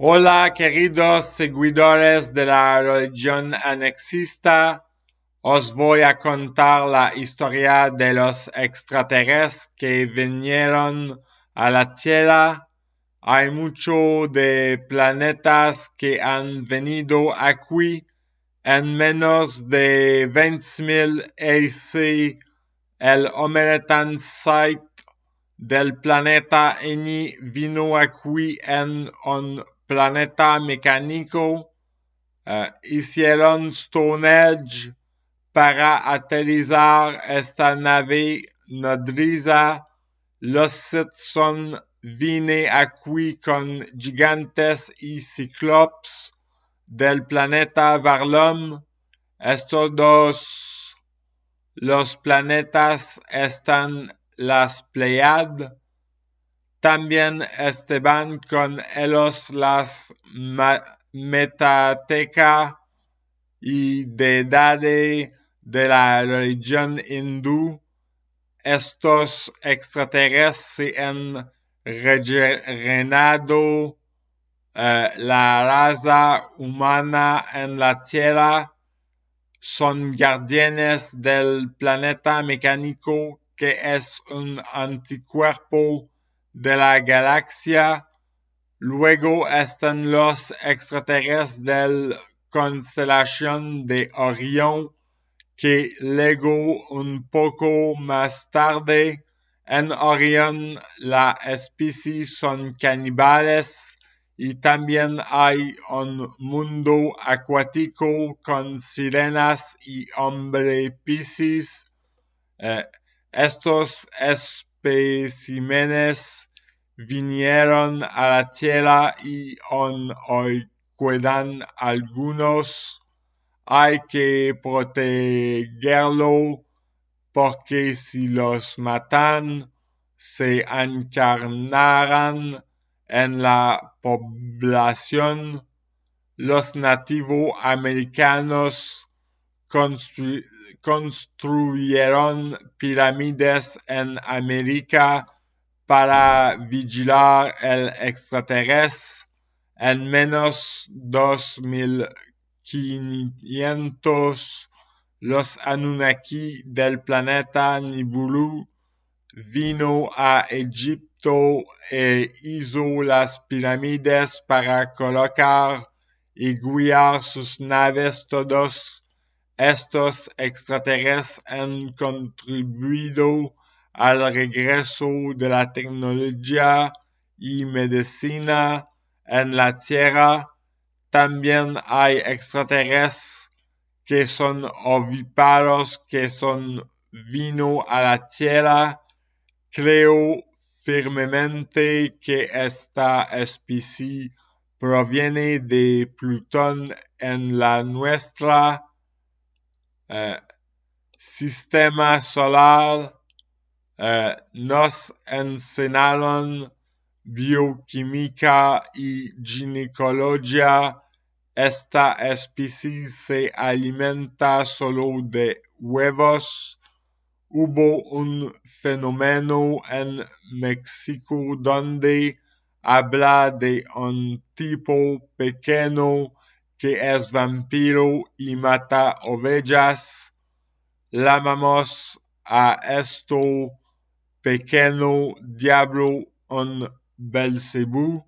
Hola, queridos seguidores de la religión anexista. Os voy a contar la historia de los extraterrestres que vinieron a la Tierra. Hay muchos de planetas que han venido aquí en menos de 20.000 AC. El Homerton Site del planeta Eni vino aquí en un planeta mecánico. Hicieron Stone Age para aterrizar esta nave nodriza. Los Simpson vine aquí con gigantes y ciclops del planeta Varlum. Estos dos, los planetas están las Pleiad. También estaban con ellos las Metateca y deidades de la religión hindú. Estos extraterrestres se han regenerado la raza humana en la Tierra. Son guardianes del planeta mecánico que es un anticuerpo de la galaxia. Luego están los extraterrestres de la constelación de Orión, que luego un poco más tarde en Orión las especies son caníbales y también hay un mundo acuático con sirenas y hombre peces. Estos especímenes vinieron a la Tierra y aún hoy quedan algunos. Hay que protegerlo porque si los matan, se encarnarán en la población. Los nativos americanos construyeron pirámides en América para vigilar el extraterrestre. En menos 2500, los Anunnaki del planeta Nibiru vino a Egipto e hizo las pirámides para colocar y guiar sus naves. Todos estos extraterrestres han contribuido al regreso de la tecnología y medicina en la Tierra. También hay extraterrestres que son ovíparos, que son vino a la Tierra. Creo firmemente que esta especie proviene de Plutón en la nuestra sistema solar. Nos enseñaron bioquímica y ginecología. Esta especie se alimenta solo de huevos. Hubo un fenómeno en México donde habla de un tipo pequeño que es vampiro y mata ovejas. Llamamos a esto pequeño diablo un Belcebú.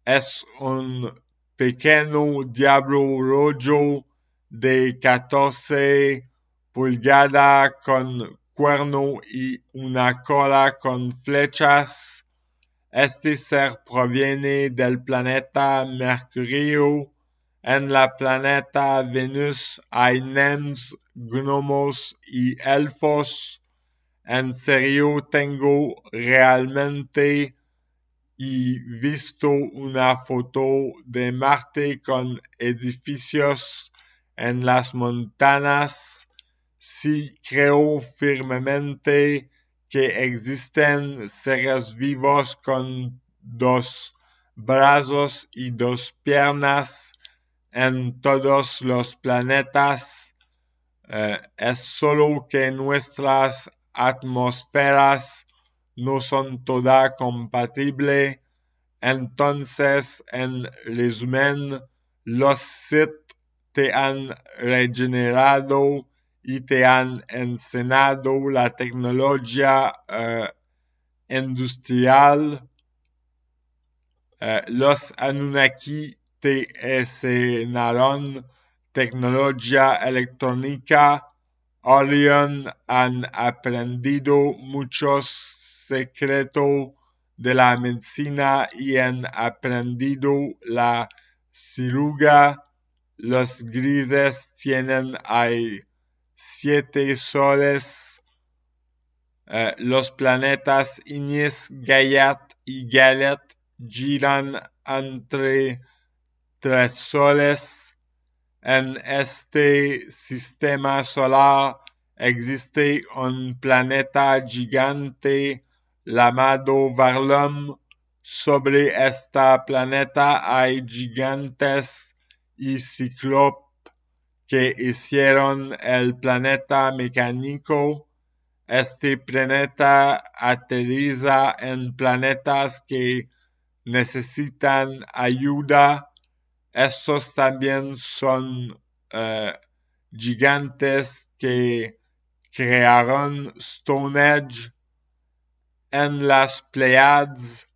Es un pequeño diablo rojo de 14 pulgadas con cuerno y una cola con flechas. Este ser proviene del planeta Mercurio. En la planeta Venus hay gnomes, gnomos y elfos. En serio tengo realmente y visto una foto de Marte con edificios en las montañas. Sí creo firmemente que existen seres vivos con 2 brazos y 2 piernas en todos los planetas. Es solo que nuestras atmósferas no son todas compatibles. Entonces, en resumen, los Sith te han regenerado y te han enseñado la tecnología industrial. Los Anunnaki te enseñaron tecnología electrónica. Orion han aprendido muchos secretos de la medicina y han aprendido la cirugía. Los grises tienen hay 7 soles. Los planetas Ignis, Gaiat y Galet giran entre 3 soles. En este sistema solar existe un planeta gigante llamado Varlum. Sobre este planeta hay gigantes y cíclopes que hicieron el planeta mecánico. Este planeta aterriza en planetas que necesitan ayuda. Estos también son gigantes que crearon Stone Age. En las Pleiades,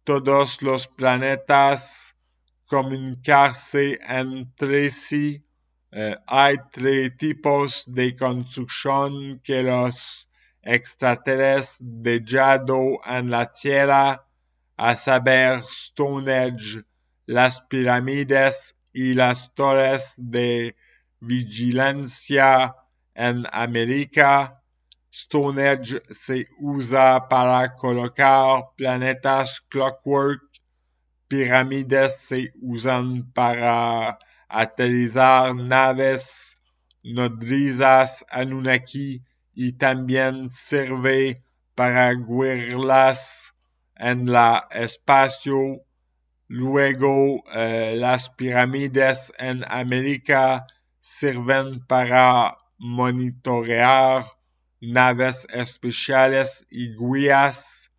todos los planetas comunicarse entre sí. Hay 3 tipos de construcción que los extraterrestres dejado en la Tierra, a saber Stone Age, las pirámides y las torres de vigilancia en América. Stone Age se usa para colocar planetas clockwork. Pirámides se usan para aterrizar naves nodrizas Anunnaki y también sirve para guiarlas en el espacio. Luego, las pirámides en América sirven para monitorear naves especiales y guías.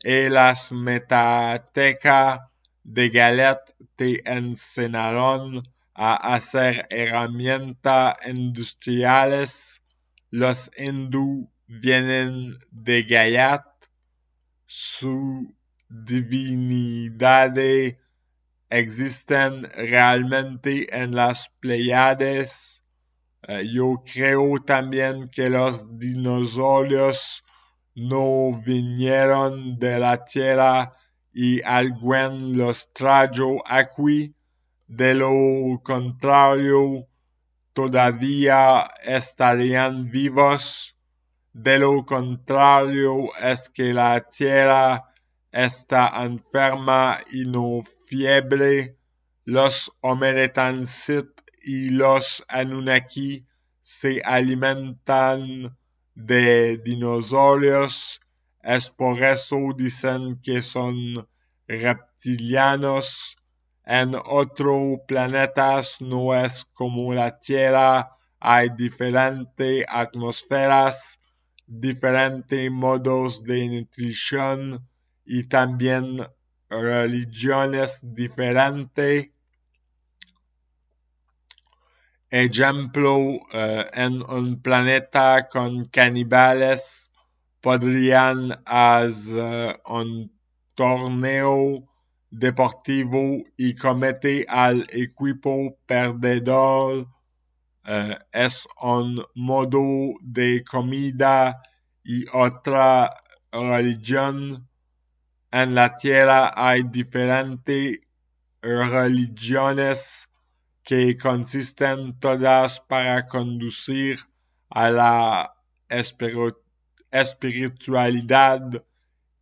Y las Metatecas de Galet te enseñaron a hacer herramientas industriales. Los hindú vienen de Gayat. Su divinidades existen realmente en las Pleiades. Yo creo también que los dinosaurios no vinieron de la Tierra y alguien los trajo aquí. De lo contrario, todavía estarían vivos. De lo contrario, es que la Tierra está enferma y no fiebre. Los Homeretan Sith y los Anunnaki se alimentan de dinosaurios. Es por eso dicen que son reptilianos. En otros planetas no es como la Tierra, hay diferentes atmósferas, diferentes modos de nutrición y también religiones diferentes. Ejemplo, en un planeta con caníbales podrían hacer un torneo deportivo y cometer al equipo perdedor. Es un modo de comida y otra religión. En la Tierra hay diferentes religiones que consisten todas para conducir a la espiritualidad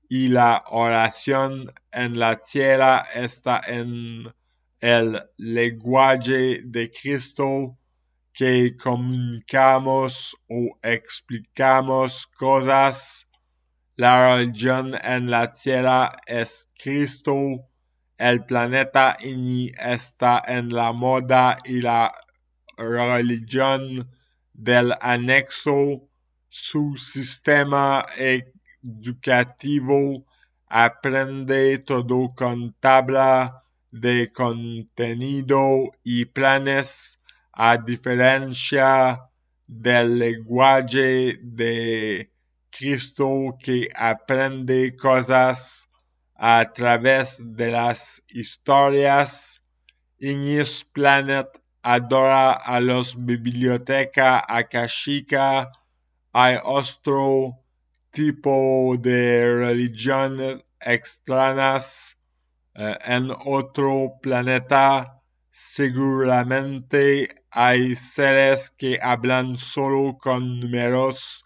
y la oración en la Tierra está en el lenguaje de Cristo, que comunicamos o explicamos cosas. La religión en la Tierra es Cristo. El planeta Ini está en la moda y la religión del anexo. Su sistema educativo aprende todo con tabla de contenido y planes, a diferencia del lenguaje de Cristo que aprende cosas a través de las historias. Ignis Planet adora a los biblioteca akashica. Hay otro tipo de religiones extrañas en otro planeta. Seguramente hay seres que hablan solo con números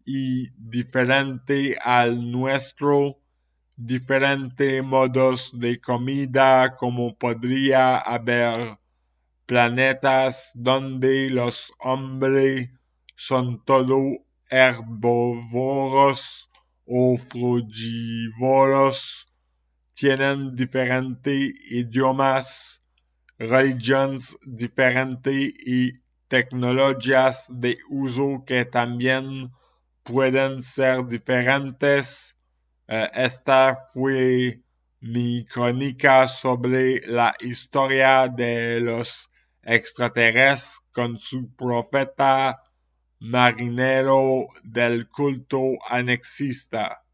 y diferente al nuestro, diferentes modos de comida, como podría haber planetas donde los hombres son todo herbívoros o frugívoros, tienen diferentes idiomas, religiones diferentes y tecnologías de uso que también pueden ser diferentes. Esta fue mi crónica sobre la historia de los extraterrestres con su profeta marinero del culto anexista.